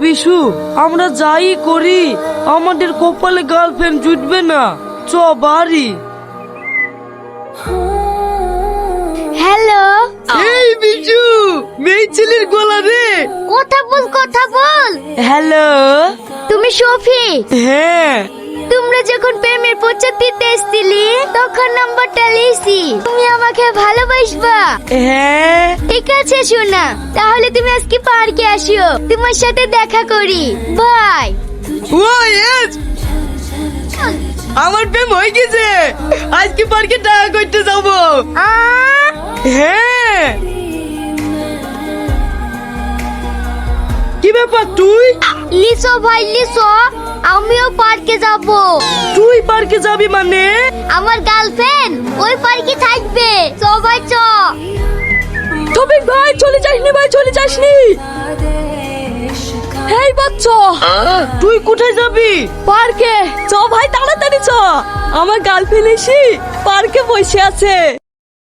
বিশু, আমরা যাই করি আমাদের কপালে গার্লফ্রেন্ড জুটবে না। চ বাড়ি। হ্যালো, এই বিশু, মেয়ে ছেলের গলা রে। কথা বল। হ্যালো। তুমি সফি? হ্যাঁ। তোমরা যখন প্রেমের প্রচার দিতে এসেছিলি তখন নাম্বারটা লিয়েছি। তুমি আমাকে ভালোবাসবা? হ্যাঁ। ঠিক আছে সোনা, তাহলে তুমি আজকে পার্কে আসিও, তোমার সাথে দেখা করি। বাই। ওই এস, আমার প্রেম হয়ে গেছে, আজকে পার্কে দেখা করতে যাবো। হ্যাঁ। কি ব্যাপার তুই? লিসো ভাই লিসো, আমিও পার্কে যাব। তুই পার্কে যাবি মানে? আমার গার্লফ্রেন্ড ওই পার্কে থাকবে, সবাই চ। তবে ভাই চলে যাসনি, ভাই চলে যাসনি। হেই বাচ্চা, তুই কোথায় যাবি? পার্কে চ ভাই, তাড়াতাড়ি চ। আমার গার্লফ্রেন্ড এসে পার্কে বসে আছে।